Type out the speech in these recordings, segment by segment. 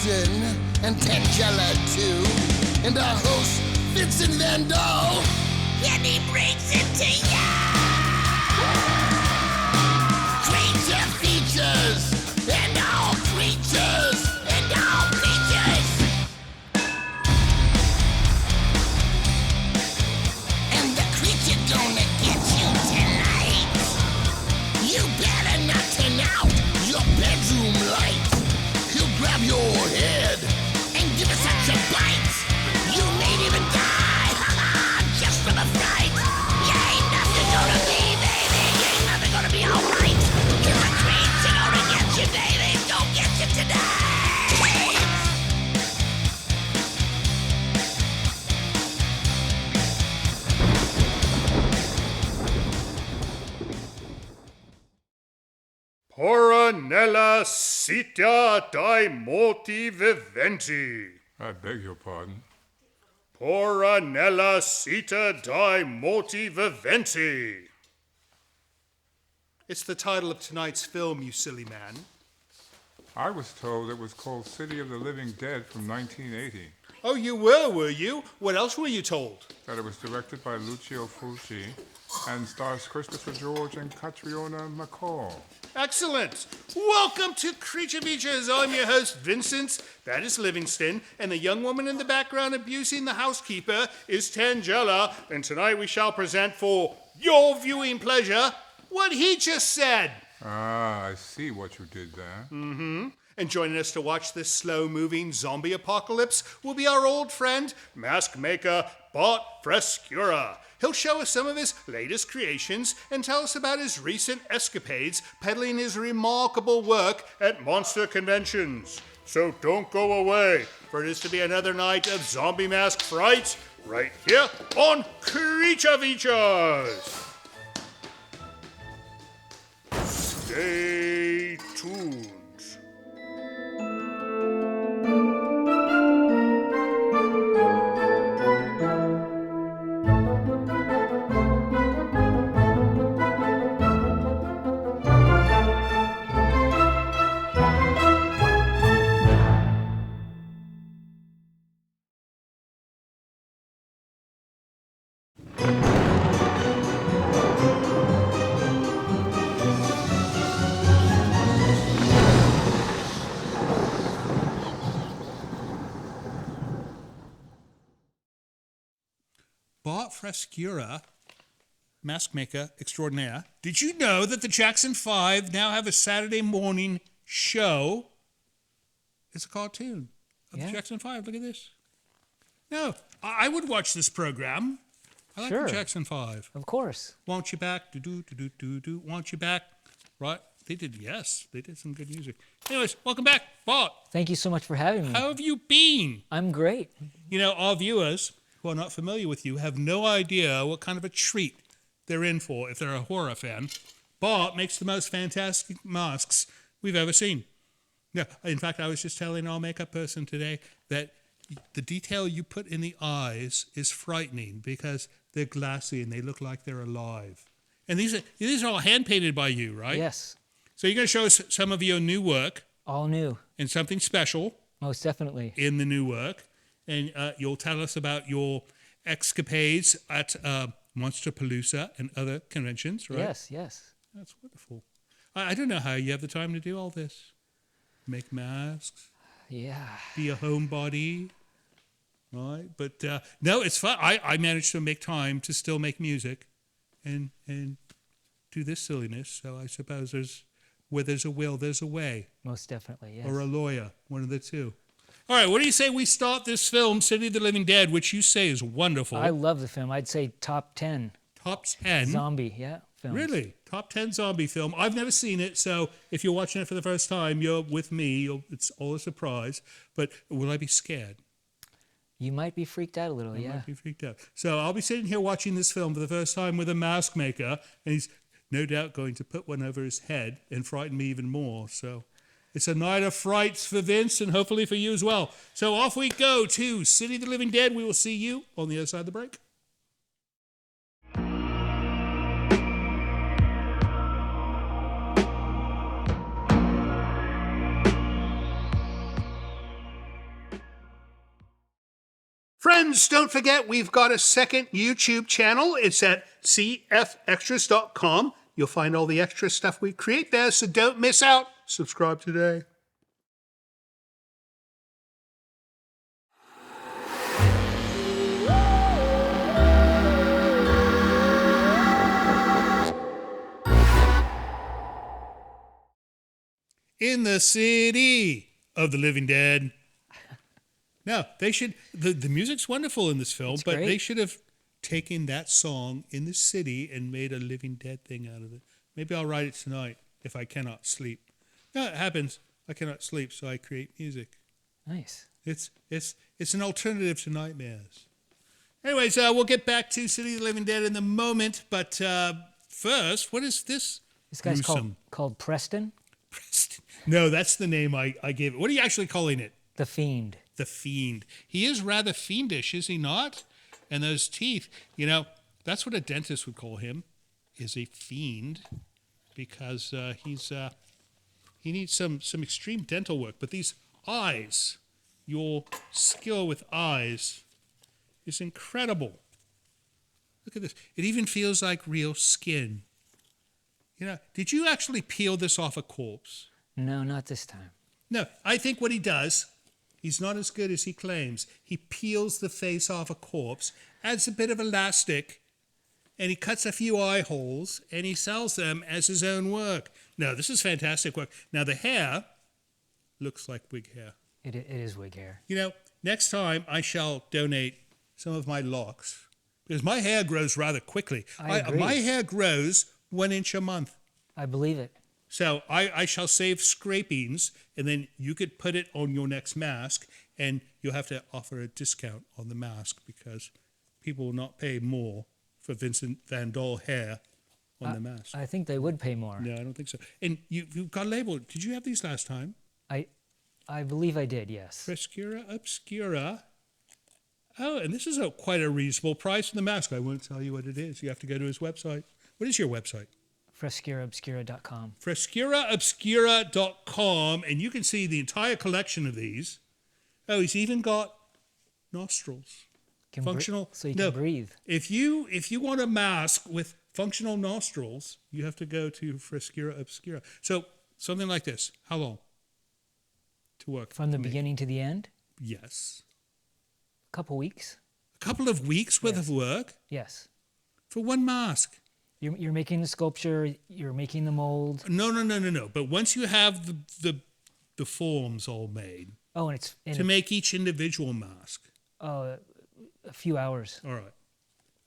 Winston and Tangela too, and our host Vincent Van Dahl, and he brings it to ya. Creature features and all creatures and all creatures, and the creature gonna get you tonight. You better not turn out your bedroom light. He'll grab your head and give it such a bite. You may even die, just from a fright. You ain't nothing gonna be, baby. You ain't nothing gonna be alright. Cause the creature gonna get you, baby. Don't get you tonight. Porra nella sita dai morti viventi. I beg your pardon. Porra nella sita dai morti viventi. It's the title of tonight's film, you silly man. I was told it was called City of the Living Dead from 1980. Oh, you were you? What else were you told? That it was directed by Lucio Fulci and stars Christopher George and Catriona McCall. Excellent. Welcome to Creature Features. I'm your host, Vincent. That is Livingston. And the young woman in the background abusing the housekeeper is Tangela. And tonight we shall present for your viewing pleasure what he just said. Ah, I see what you did there. Mm-hmm. And joining us to watch this slow-moving zombie apocalypse will be our old friend, mask maker Bart Frescura. He'll show us some of his latest creations and tell us about his recent escapades peddling his remarkable work at monster conventions. So don't go away, for it is to be another night of zombie mask fright right here on Creature Features. Stay tuned. Bart Frescura, mask maker extraordinaire. Did you know that the Jackson 5 now have a Saturday morning show? It's a cartoon of the Jackson 5. Look at this. No, I would watch this program. I like the Jackson 5. Of course. Want you back, do-do-do-do-do-do, want you back. Right? They did some good music. Anyways, welcome back, Bart. Thank you so much for having me. How have you been? I'm great. You know, our viewers who are not familiar with you have no idea what kind of a treat they're in for if they're a horror fan. Bart makes the most fantastic masks we've ever seen. Yeah, in fact, I was just telling our makeup person today that the detail you put in the eyes is frightening because they're glassy and they look like they're alive. And these are all hand-painted by you, right? Yes. So you're going to show us some of your new work. All new. And something special. Most definitely. In the new work. And you'll tell us about your escapades at Monsterpalooza and other conventions, right? Yes. That's wonderful. I don't know how you have the time to do all this. Make masks. Yeah. Be a homebody. Right? But no, it's fun. I managed to make time to still make music and do this silliness. So I suppose where there's a will, there's a way. Most definitely, yes. Or a lawyer, one of the two. All right, what do you say we start this film, City of the Living Dead, which you say is wonderful? I love the film. I'd say top 10. Top 10? Zombie, films. Really? Top 10 zombie film. I've never seen it, so if you're watching it for the first time, you're with me. It's all a surprise. But will I be scared? You might be freaked out a little, I might be freaked out. So I'll be sitting here watching this film for the first time with a mask maker, and he's no doubt going to put one over his head and frighten me even more. So it's a night of frights for Vince and hopefully for you as well. So off we go to City of the Living Dead. We will see you on the other side of the break. Friends, don't forget we've got a second YouTube channel. It's at cfextras.com. You'll find all the extra stuff we create there, so don't miss out. Subscribe today. In the city of the living dead. No, they should. The music's wonderful in this film, It's but great. they should have taken that song in the city and made a living dead thing out of it. Maybe I'll write it tonight if I cannot sleep. No, it happens. I cannot sleep, so I create music. Nice. It's an alternative to nightmares. Anyways, we'll get back to City of the Living Dead in a moment, but first, what is this? This guy's gruesome? called Preston, Preston. No, that's the name I gave it. What are you actually calling it? the Fiend. The Fiend. He is rather fiendish, is he not? And those teeth, that's what a dentist would call him, is a fiend, because he needs some extreme dental work. But these eyes, your skill with eyes is incredible. Look at this. It even feels like real skin. Did you actually peel this off a corpse? No, not this time. No, I think what he does, he's not as good as he claims. He peels the face off a corpse, adds a bit of elastic, and he cuts a few eye holes, and he sells them as his own work. No, this is fantastic work. Now, the hair looks like wig hair. It is wig hair. Next time I shall donate some of my locks, because my hair grows rather quickly. I agree. My hair grows 1 inch a month. I believe it. So I shall save scrapings, and then you could put it on your next mask, and you'll have to offer a discount on the mask because people will not pay more for Vincent Van Dahl hair on the mask. I think they would pay more. No, I don't think so. And you've got labeled. Did you have these last time? I believe I did, yes. Frescura Obscura. Oh, and this is quite a reasonable price for the mask. I won't tell you what it is. You have to go to his website. What is your website? Frescuraobscura.com. Frescuraobscura.com, and you can see the entire collection of these. Oh, he's even got nostrils. Functional. So you can breathe. If you want a mask with functional nostrils, you have to go to Frescura Obscura. So something like this. How long to work? From the beginning to the end? Yes. A couple weeks? A couple of weeks worth of work Yes. for one mask. You're making the sculpture, you're making the mold. No. But once you have the forms all made Oh, and it's to make each individual mask. a few hours. All right.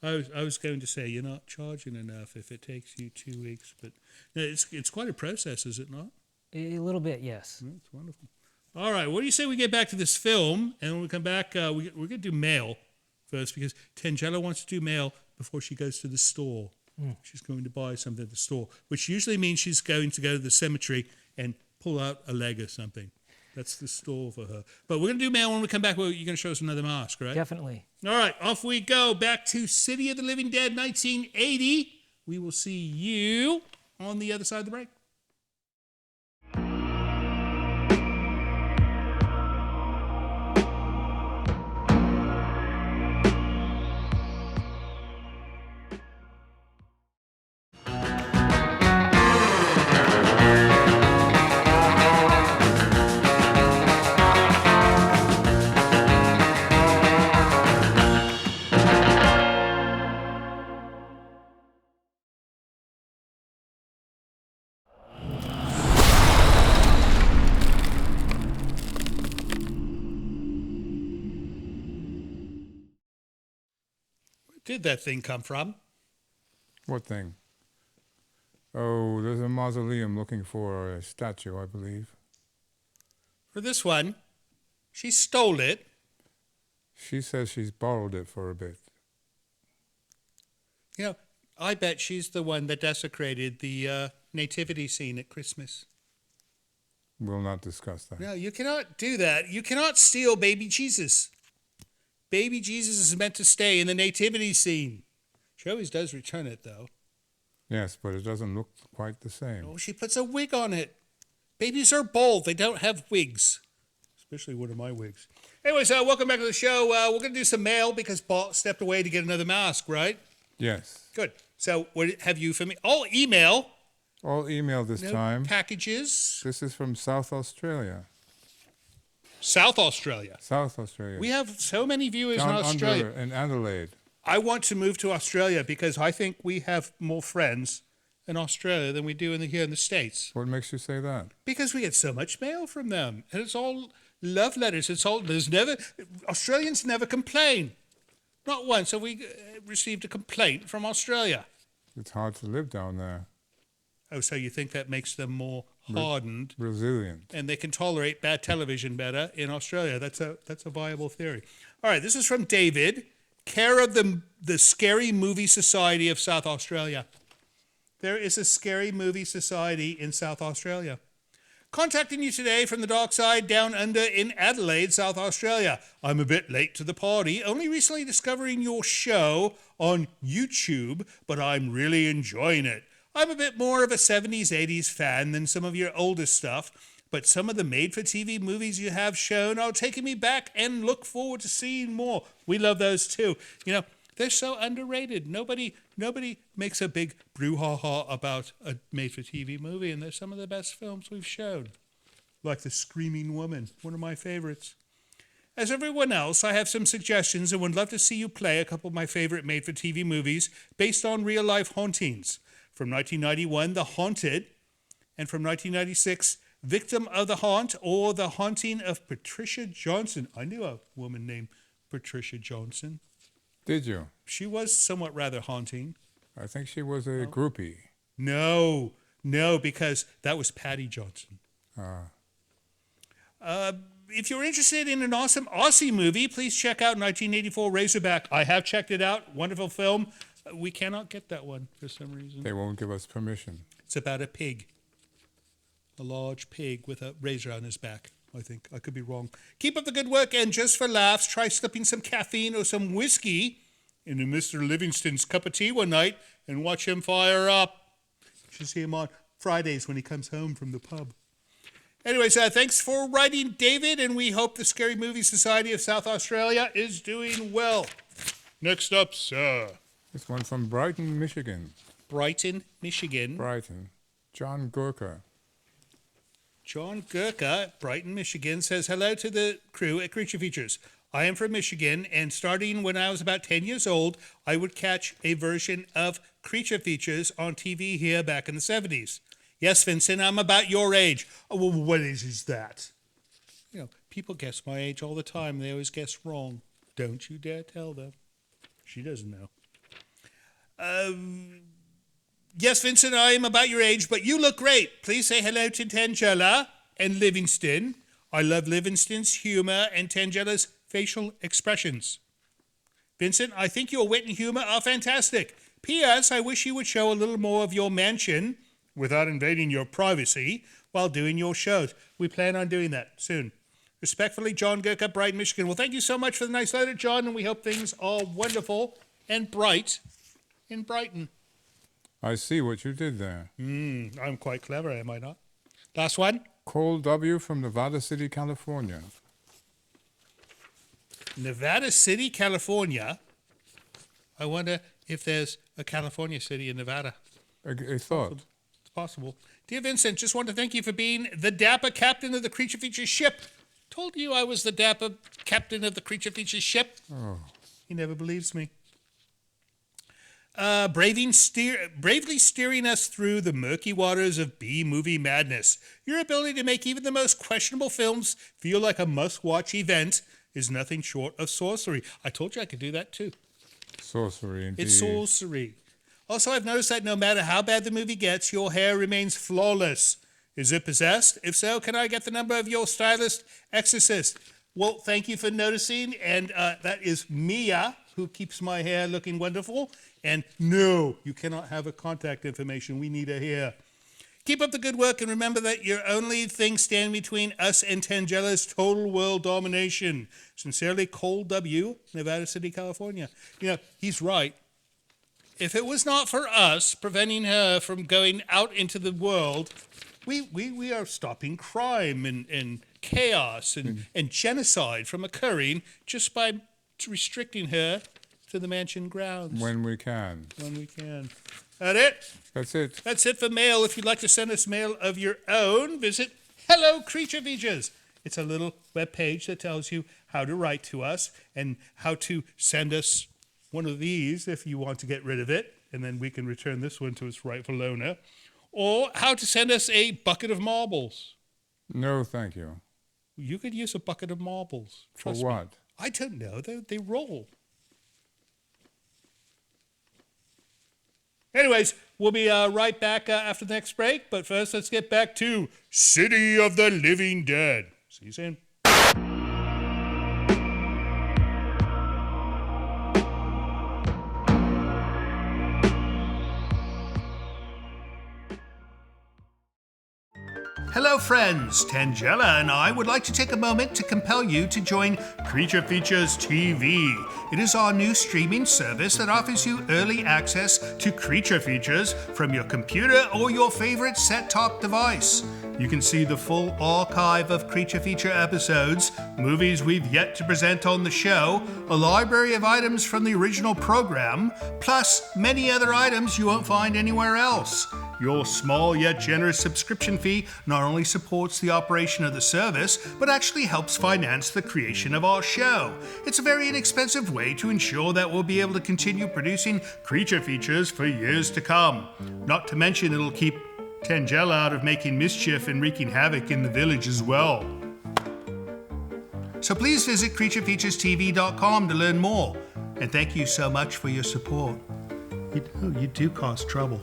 I was going to say you're not charging enough if it takes you 2 weeks, but no, it's quite a process, is it not? A little bit, yes. That's wonderful. All right. What do you say we get back to this film, and when we come back, we're going to do mail first because Tangela wants to do mail before she goes to the store. She's going to buy something at the store, which usually means she's going to go to the cemetery and pull out a leg or something. That's the store for her. But we're going to do mail when we come back. Well, you're going to show us another mask, right? Definitely. All right, off we go. Back to City of the Living Dead, 1980. We will see you on the other side of the break. Where did that thing come from? What thing? Oh, there's a mausoleum looking for a statue, I believe. For this one, she stole it. She says she's borrowed it for a bit. I bet she's the one that desecrated the nativity scene at Christmas. We'll not discuss that. No, you cannot do that. You cannot steal baby Jesus. Baby Jesus is meant to stay in the nativity scene. She always does return it, though. Yes, but it doesn't look quite the same. Oh, she puts a wig on it. Babies are bald. They don't have wigs. especially one of my wigs. Anyways, welcome back to the show. We're going to do some mail because Bart stepped away to get another mask, right? Yes. Good. So what have you for me? All email. All email this No time. packages. This is from South Australia. South Australia. South Australia. We have so many viewers Down in Australia. under in Adelaide. I want to move to Australia because I think we have more friends in Australia than we do here in the States. What makes you say that? Because we get so much mail from them. And it's all love letters. Australians never complain. Not once have we received a complaint from Australia. It's hard to live down there. Oh, so you think that makes them more hardened Resilient. and they can tolerate bad television better in Australia? That's a viable theory. All right, this is from David, care of the Scary Movie Society of South Australia. There is a Scary Movie Society in South Australia. Contacting you today from the dark side down under in Adelaide, South Australia. I'm a bit late to the party, only recently discovering your show on YouTube, but I'm really enjoying it. I'm a bit more of a 70s, 80s fan than some of your older stuff, but some of the made-for-TV movies you have shown are taking me back and look forward to seeing more. We love those too. You know, they're so underrated. Nobody makes a big brouhaha about a made-for-TV movie, and they're some of the best films we've shown. Like The Screaming Woman, one of my favorites. As everyone else, I have some suggestions and would love to see you play a couple of my favorite made-for-TV movies based on real-life hauntings. From 1991, The Haunted, and from 1996, Victim of the Haunt, or The Haunting of Patricia Johnson. I knew a woman named Patricia Johnson. Did you? She was somewhat rather haunting. I think she was a groupie. No, because that was Patty Johnson. If you're interested in an awesome Aussie movie, please check out 1984 Razorback. I have checked it out. Wonderful film. We cannot get that one for some reason. They won't give us permission. It's about a pig. A large pig with a razor on his back, I think. I could be wrong. Keep up the good work, and just for laughs, try slipping some caffeine or some whiskey into Mr. Livingston's cup of tea one night and watch him fire up. You should see him on Fridays when he comes home from the pub. Anyways, thanks for writing, David, and we hope the Scary Movie Society of South Australia is doing well. Next up, sir. This one from Brighton, Michigan. Brighton, Michigan. Brighton. John Gurka. John Gurka, Brighton, Michigan, says, hello to the crew at Creature Features. I am from Michigan, and starting when I was about 10 years old, I would catch a version of Creature Features on TV here back in the 70s. Yes, Vincent, I'm about your age. Oh, well, what is that? You know, people guess my age all the time. They always guess wrong. Don't you dare tell them. She doesn't know. Yes, Vincent, I am about your age, but you look great. Please say hello to Tangela and Livingston. I love Livingston's humor and Tangela's facial expressions. Vincent, I think your wit and humor are fantastic. P.S. I wish you would show a little more of your mansion without invading your privacy while doing your shows. We plan on doing that soon. Respectfully, John Gurka, Brighton, Michigan. Well, thank you so much for the nice letter, John, and we hope things are wonderful and bright in Brighton. I see what you did there. I'm quite clever, am I not? Last one. Cole W. from Nevada City, California. Nevada City, California. I wonder if there's a California city in Nevada. A thought. It's possible. Dear Vincent, just want to thank you for being the dapper captain of the Creature Features ship. Told you I was the dapper captain of the Creature Features ship. Oh. He never believes me. Bravely steering us through the murky waters of B-movie madness. Your ability to make even the most questionable films feel like a must-watch event is nothing short of sorcery. I told you I could do that too. Sorcery, indeed. It's sorcery. Also, I've noticed that no matter how bad the movie gets, your hair remains flawless. Is it possessed? If so, can I get the number of your stylist exorcist? Well, thank you for noticing, and that is Mia, who keeps my hair looking wonderful. And no, you cannot have her contact information. We need her here. Keep up the good work, and remember that your only thing standing between us and Tangela's total world domination. Sincerely, Cole W., Nevada City, California. You know, he's right. If it was not for us preventing her from going out into the world, we are stopping crime and chaos and genocide from occurring just by restricting her to the mansion grounds. When we can. When we can. That it? That's it. That's it for mail. If you'd like to send us mail of your own, visit Hello Creature Features. It's a little web page that tells you how to write to us and how to send us one of these if you want to get rid of it, and then we can return this one to its rightful owner, or how to send us a bucket of marbles. No, thank you. You could use a bucket of marbles. For Trust me. what? I don't know. They roll. Anyways, we'll be right back after the next break, but first let's get back to City of the Living Dead. See you soon. Hello friends, Tangela and I would like to take a moment to compel you to join Creature Features TV. It is our new streaming service that offers you early access to Creature Features from your computer or your favorite set-top device. You can see the full archive of Creature Feature episodes, movies we've yet to present on the show, a library of items from the original program, plus many other items you won't find anywhere else. Your small yet generous subscription fee not only supports the operation of the service, but actually helps finance the creation of our show. It's a very inexpensive way to ensure that we'll be able to continue producing Creature Features for years to come. Not to mention it'll keep Tangela out of making mischief and wreaking havoc in the village as well. So please visit creaturefeaturestv.com to learn more. And thank you so much for your support. You do cause trouble.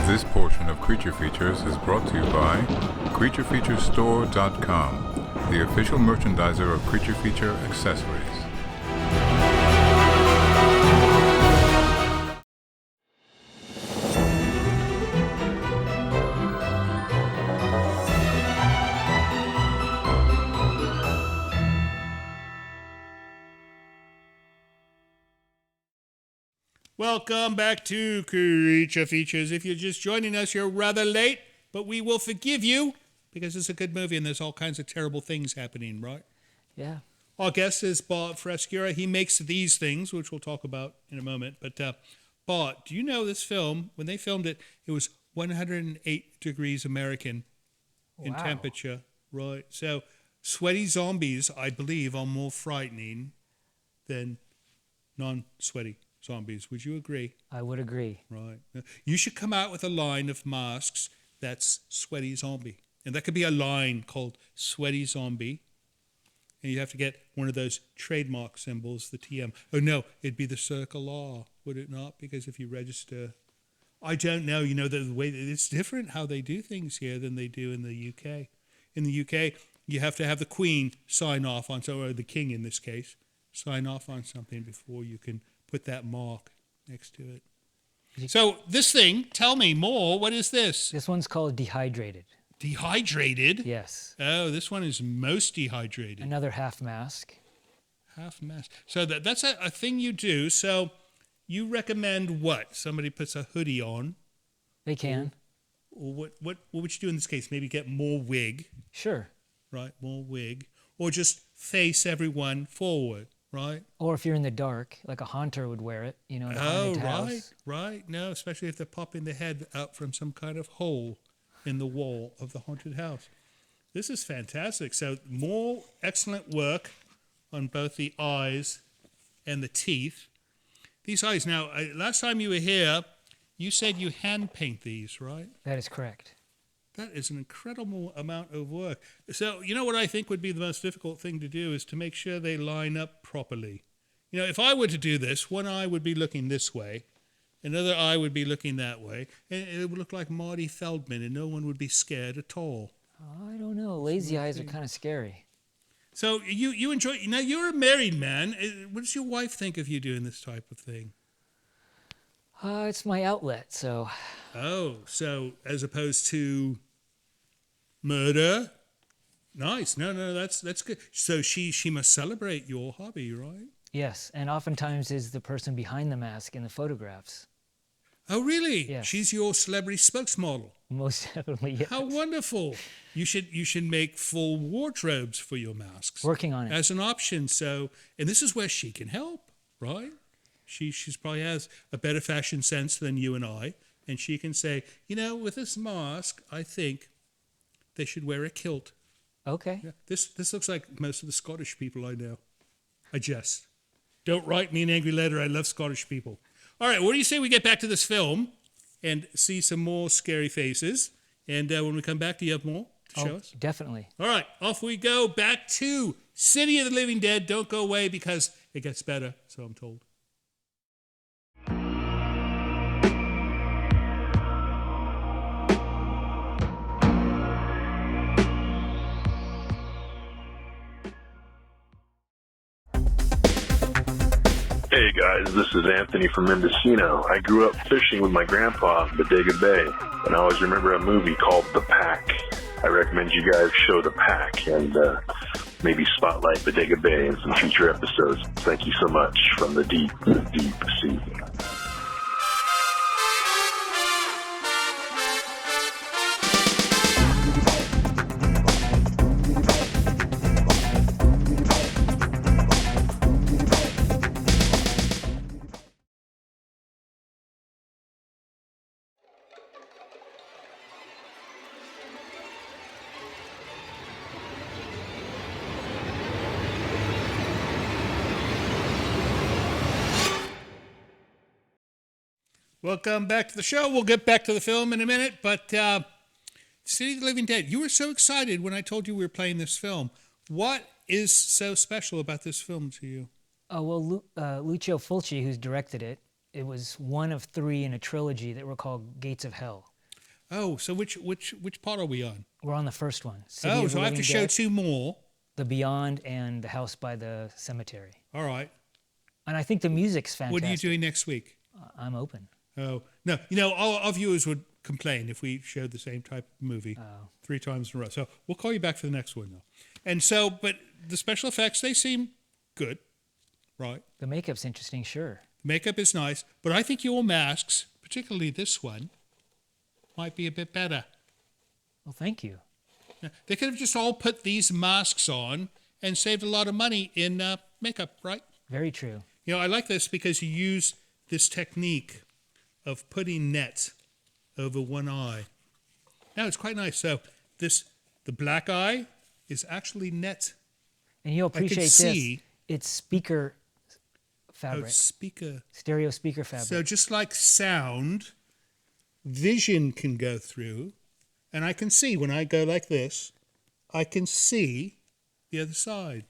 This portion of Creature Features is brought to you by CreatureFeatureStore.com, the official merchandiser of Creature Feature accessories. Welcome back to Creature Features. If you're just joining us, you're rather late, but we will forgive you because it's a good movie and there's all kinds of terrible things happening, right? Yeah. Our guest is Bart Frescura. He makes these things, which we'll talk about in a moment. But Bart, do you know this film, when they filmed it, it was 108 degrees American in temperature, right? So sweaty zombies, I believe, are more frightening than non-sweaty zombies. Would you agree? I would agree. Right. You should come out with a line of masks that's sweaty zombie. And that could be a line called Sweaty Zombie. And you have to get one of those trademark symbols, the TM. Oh, no, it'd be the Circle R, would it not? Because if you register, I don't know, you know, the way it's different how they do things here than they do in the UK. In the UK, you have to have the Queen sign off on, or the King in this case, sign off on something before you can put that mark next to it. So this thing, tell me more. What is this? This one's called Dehydrated. Dehydrated? Yes. Oh, this one is most dehydrated. Another half mask. Half mask. So that's a thing you do. So you recommend what? Somebody puts a hoodie on. They can. Or what would you do in this case? Maybe get more wig. Sure. Right, more wig. Or just face everyone forward. Right. Or if you're in the dark, like a haunter would wear it, in a haunted house. Right. No, especially if they're popping their head out from some kind of hole in the wall of the haunted house. This is fantastic. So more excellent work on both the eyes and the teeth. These eyes, now, last time you were here, you said you hand paint these, right? That is correct. That is an incredible amount of work. So, you know what I think would be the most difficult thing to do is to make sure they line up properly. You know, if I were to do this, one eye would be looking this way, another eye would be looking that way, and it would look like Marty Feldman, and no one would be scared at all. I don't know. Lazy eyes are kind of scary. So you enjoy, now you're a married man. What does your wife think of you doing this type of thing? It's my outlet, so... Oh, so as opposed to murder? Nice. No, that's good. So she must celebrate your hobby, right? Yes, and oftentimes is the person behind the mask in the photographs. Oh, really? Yes. She's your celebrity spokesmodel. Most definitely, yes. How wonderful! You should make full wardrobes for your masks. Working on it. As an option. So, and this is where she can help, right? She's probably has a better fashion sense than you and I, and she can say, with this mask, I think they should wear a kilt. Okay. Yeah, this looks like most of the Scottish people I know. I jest. Don't write me an angry letter. I love Scottish people. All right, what do you say we get back to this film and see some more scary faces? And when we come back, do you have more to show us? Definitely. All right, off we go back to City of the Living Dead. Don't go away because it gets better, so I'm told. Hey guys, this is Anthony from Mendocino. I grew up fishing with my grandpa in Bodega Bay, and I always remember a movie called The Pack. I recommend you guys show The Pack and maybe spotlight Bodega Bay in some future episodes. Thank you so much from the deep sea. Welcome back to the show. We'll get back to the film in a minute, but City of the Living Dead, you were so excited when I told you we were playing this film. What is so special about this film to you? Oh, well, Lucio Fulci, who's directed it, it was one of 3 in a trilogy that were called Gates of Hell. Oh, so which part are we on? We're on the first one. City Oh, of the so I have to Living show Dead, 2 more. The Beyond and The House by the Cemetery. All right. And I think the music's fantastic. What are you doing next week? I'm open. Oh, no. Our viewers would complain if we showed the same type of movie 3 times in a row. So we'll call you back for the next one, though. And so, but the special effects, they seem good, right? The makeup's interesting, sure. Makeup is nice, but I think your masks, particularly this one, might be a bit better. Well, thank you. Now, they could have just all put these masks on and saved a lot of money in makeup, right? Very true. I like this because you use this technique of putting net over one eye. Now, it's quite nice. So the black eye is actually net. And you'll appreciate this. see- It's speaker fabric. Speaker. Stereo speaker fabric. So just like sound, vision can go through, and I can see when I go like this, I can see the other side.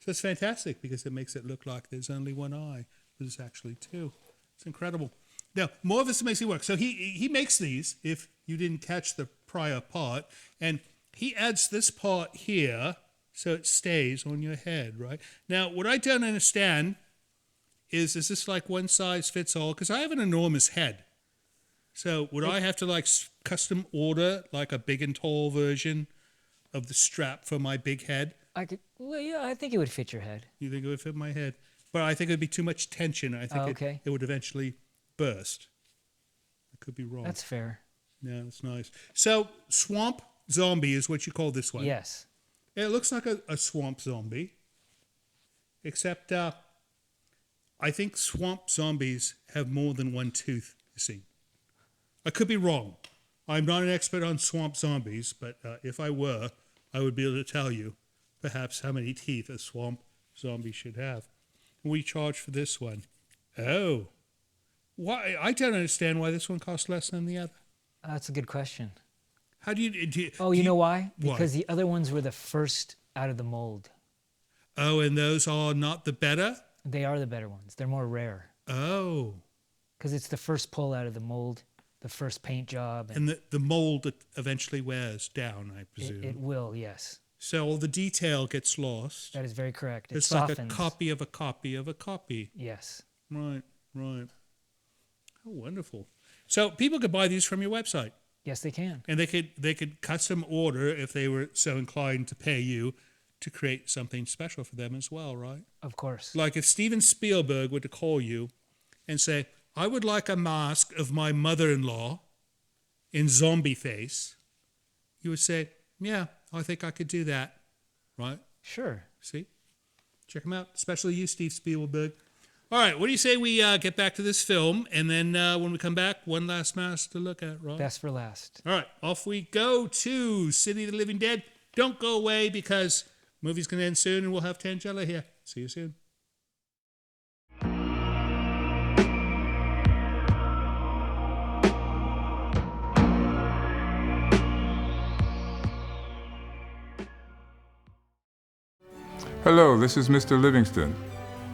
So it's fantastic because it makes it look like there's only one eye, but there's actually 2. It's incredible. Now, more of this makes it work. So he makes these, if you didn't catch the prior part, and he adds this part here so it stays on your head, right? Now, what I don't understand is this like one size fits all? Because I have an enormous head. So would I have to custom order like a big and tall version of the strap for my big head? Well, yeah, I think it would fit your head. You think it would fit my head? But I think it would be too much tension. I think it would eventually burst. I could be wrong. That's fair. Yeah, that's nice. So swamp zombie is what you call this one. Yes. It looks like a swamp zombie, except I think swamp zombies have more than one tooth, you see. I could be wrong. I'm not an expert on swamp zombies, but if I were, I would be able to tell you perhaps how many teeth a swamp zombie should have. We charge for this one. Oh. Why? I don't understand why this one costs less than the other. That's a good question. How do you... You know why? Why? Because the other ones were the first out of the mold. Oh, and those are not the better? They are the better ones. They're more rare. Oh. Because it's the first pull out of the mold, the first paint job. And the mold eventually wears down, I presume. It will, yes. So all the detail gets lost. That is very correct. It It's softens. like a copy of a copy of a copy. Yes. Right. Oh, wonderful. So people could buy these from your website. Yes, they can. And they could custom order if they were so inclined to pay you to create something special for them as well, right? Of course. Like if Steven Spielberg were to call you and say, I would like a mask of my mother-in-law in zombie face, you would say, yeah, I think I could do that, right? Sure. See? Check them out, especially you, Steve Spielberg. All right, what do you say we get back to this film, and then when we come back, one last mask to look at, right? Best for last. All right, off we go to City of the Living Dead. Don't go away because movie's going to end soon, and we'll have Tangela here. See you soon. Hello, this is Mr. Livingston.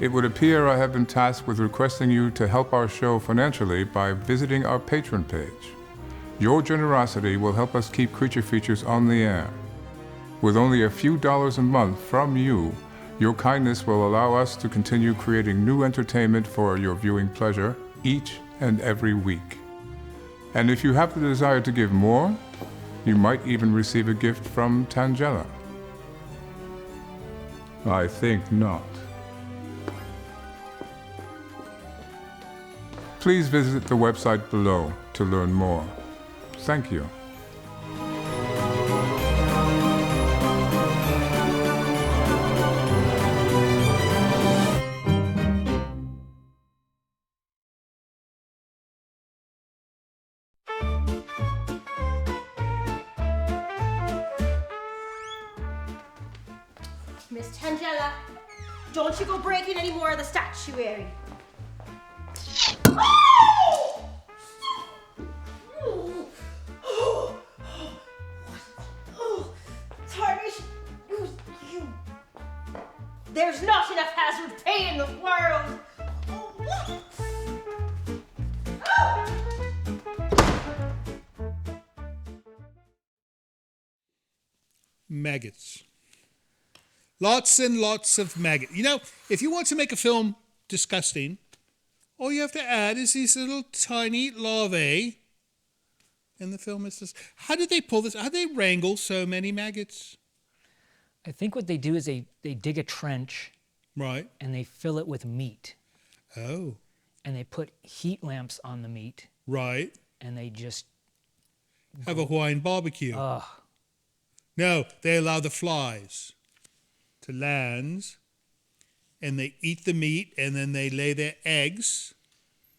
It would appear I have been tasked with requesting you to help our show financially by visiting our Patron page. Your generosity will help us keep Creature Features on the air. With only a few dollars a month from you, your kindness will allow us to continue creating new entertainment for your viewing pleasure each and every week. And if you have the desire to give more, you might even receive a gift from Tangela. I think not. Please visit the website below to learn more. Thank you. Miss Tangela, don't you go breaking any more of the statuary. Tarnish, there's not enough hazard pay in the world. Maggots. Lots and lots of maggots. You know, if you want to make a film disgusting, all you have to add is these little tiny larvae, and the film is just... How did they pull this? How did they wrangle so many maggots? I think what they do is they dig a trench Right. and they fill it with meat. Oh. And they put heat lamps on the meat Right. and they just... Have a Hawaiian barbecue. Ugh. No, they allow the flies to land, and they eat the meat, and then they lay their eggs,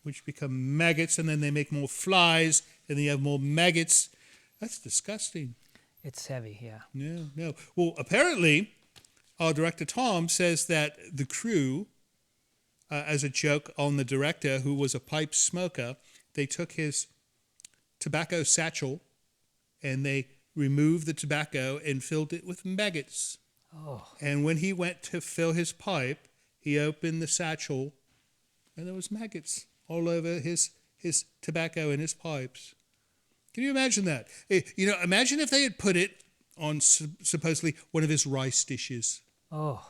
which become maggots, and then they make more flies, and then you have more maggots. That's disgusting. It's heavy, yeah. No. Well, apparently, our director Tom says that the crew, as a joke on the director, who was a pipe smoker, they took his tobacco satchel, and they removed the tobacco and filled it with maggots. Oh. And when he went to fill his pipe, he opened the satchel, and there was maggots all over his tobacco and his pipes. Can you imagine that? You know, imagine if they had put it on supposedly one of his rice dishes. Oh.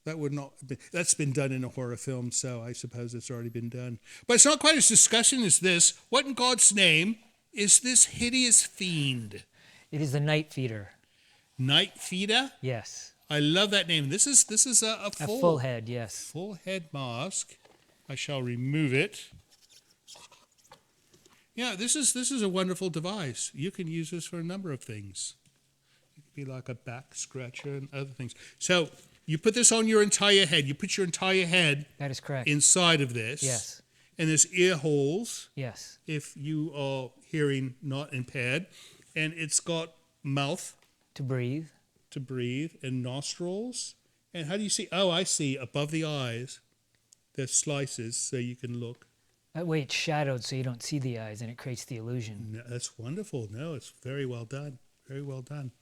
That would not have been, that's been done in a horror film, so I suppose it's already been done. But it's not quite as disgusting as this. What in God's name is this hideous fiend? It is the night feeder. Night feeder? Yes. I love that name. This is a Full head, yes. Full head mask. I shall remove it. Yeah, this is a wonderful device. You can use this for a number of things. It could be like a back scratcher and other things. So you put this on your entire head. You put your entire head That is correct. inside of this. Yes. And there's ear holes Yes. if you are hearing not impaired. And it's got mouth To breathe. to breathe and nostrils. And how do you see? Oh, I see. Above the eyes, there's slices so you can look. That way it's shadowed so you don't see the eyes and it creates the illusion. No, that's wonderful. No, it's very well done. Very well done.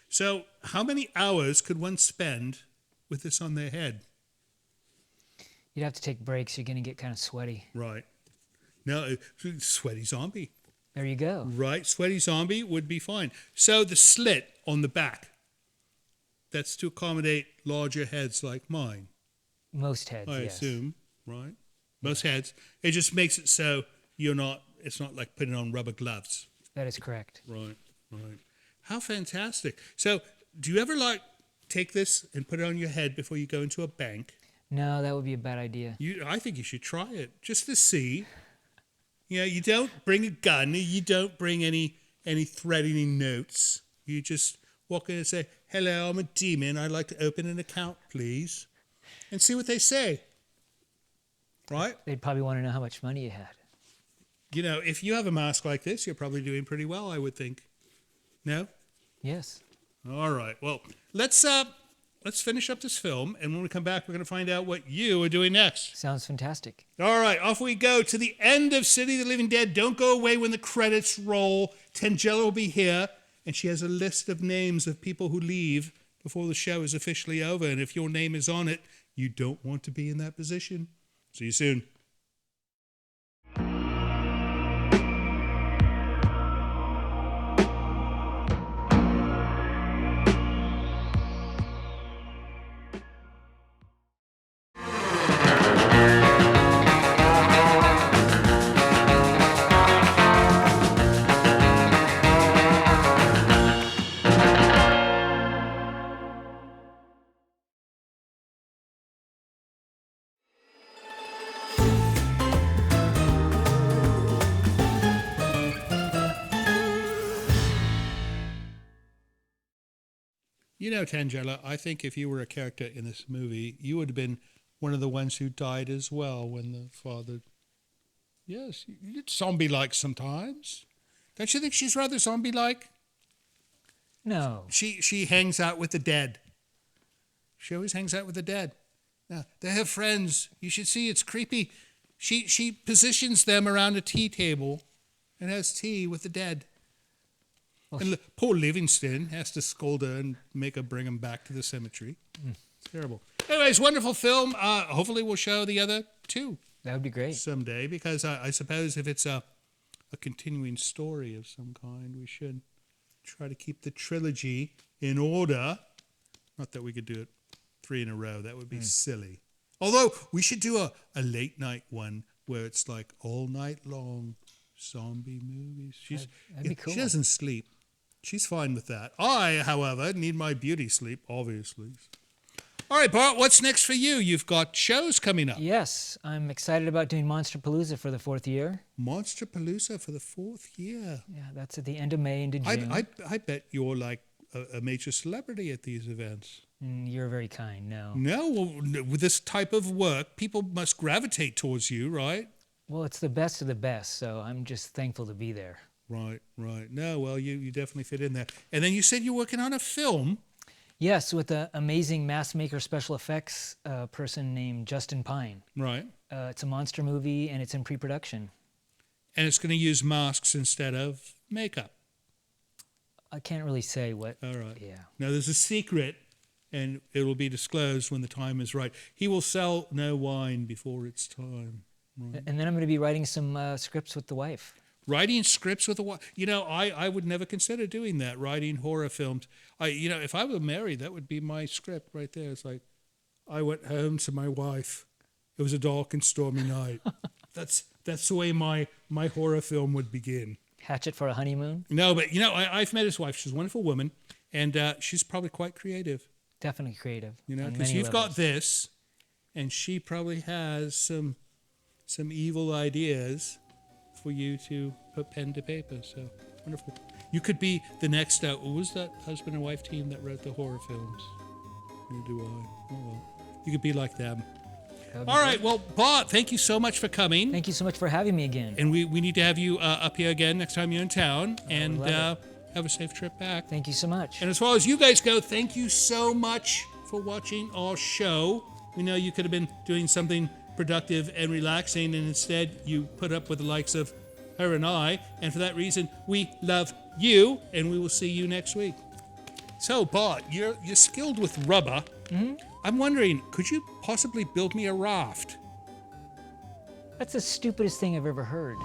So how many hours could one spend with this on their head? You'd have to take breaks. You're going to get kind of sweaty. Right. No, sweaty zombie. There you go. Right, sweaty zombie would be fine. So the slit on the back, that's to accommodate larger heads like mine, Most heads, I yes. assume, right? Most heads. It just makes it so it's not like putting on rubber gloves. That is correct. Right. How fantastic. So do you ever like take this and put it on your head before you go into a bank? No, that would be a bad idea. I think you should try it just to see. You don't bring a gun. You don't bring any threatening notes. You just walk in and say, "Hello, I'm a demon. I'd like to open an account, please," and see what they say. Right? They'd probably want to know how much money you had. If you have a mask like this, you're probably doing pretty well, I would think. No? Yes. All right. Well, let's finish up this film, and when we come back, we're going to find out what you are doing next. Sounds fantastic. All right, off we go to the end of City of the Living Dead. Don't go away when the credits roll. Tangela will be here, and she has a list of names of people who leave before the show is officially over. And if your name is on it, you don't want to be in that position. See you soon. Tangela, I think if you were a character in this movie, you would have been one of the ones who died as well when the father... Yes, you're zombie-like sometimes. Don't you think she's rather zombie-like? No. She hangs out with the dead. She always hangs out with the dead. Now, they're her friends. You should see it's creepy. She positions them around a tea table and has tea with the dead. And poor Livingston has to scold her and make her bring him back to the cemetery. It's terrible. Anyways, wonderful film. Hopefully we'll show the other two. That would be great. Someday, because I suppose if it's a continuing story of some kind, we should try to keep the trilogy in order. Not that we could do it 3 in a row. That would be silly. Although we should do a late night one where it's like all night long zombie movies. That'd be cool. She doesn't sleep. She's fine with that. I, however, need my beauty sleep, obviously. All right, Bart, what's next for you? You've got shows coming up. Yes, I'm excited about doing Monsterpalooza for the 4th year. Monsterpalooza for the 4th year. Yeah, that's at the end of May into June. I bet you're like a major celebrity at these events. You're very kind, no. No, well, with this type of work, people must gravitate towards you, right? Well, it's the best of the best, so I'm just thankful to be there. Right. No, well, you definitely fit in there. And then you said you're working on a film. Yes, with an amazing mask maker special effects person named Justin Pine. Right. It's a monster movie, and it's in pre-production. And it's going to use masks instead of makeup. I can't really say what. All right. Yeah. Now, there's a secret, and it will be disclosed when the time is right. He will sell no wine before it's time. Right. And then I'm going to be writing some scripts with the wife. Writing scripts with a wife. I would never consider doing that, writing horror films. If I were married, that would be my script right there. It's like, I went home to my wife. It was a dark and stormy night. That's the way my horror film would begin. Hatchet for a honeymoon? No, but, I've met his wife. She's a wonderful woman, and she's probably quite creative. Definitely creative. Because you've got this, and she probably has some evil ideas for you to put pen to paper. So wonderful. You could be the next, what was that husband and wife team that wrote the horror films? Neither do I. Oh, well. You could be like them. All right. Well, Bart, thank you so much for coming. Thank you so much for having me again. And we need to have you up here again next time you're in town. And have a safe trip back. Thank you so much. And as far as you guys go, thank you so much for watching our show. We know you could have been doing something productive and relaxing, and instead you put up with the likes of her and I, and for that reason we love you, and we will see you next week. So Bart, you're skilled with rubber. Mm-hmm. I'm wondering, could you possibly build me a raft? That's the stupidest thing I've ever heard.